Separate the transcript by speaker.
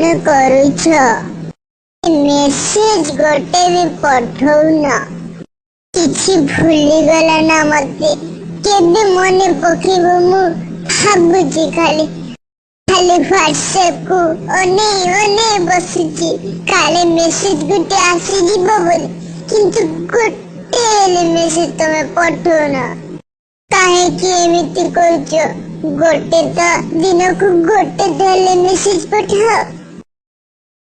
Speaker 1: तमे करूछ मेसेज गोटे भी पठौन किछि भूली गला ना मते केबे मने पकेबो मु भाबुची खाली खाली व्हाट्सएप को ओने ओने बसुची काले मेसेज गोटे आसी जीवो बोली किंतु गोटे मेसेज तमे पठौन काहे कि एमिति करूछ गोटे तो दिन को गोटे मेसेज पठाओ।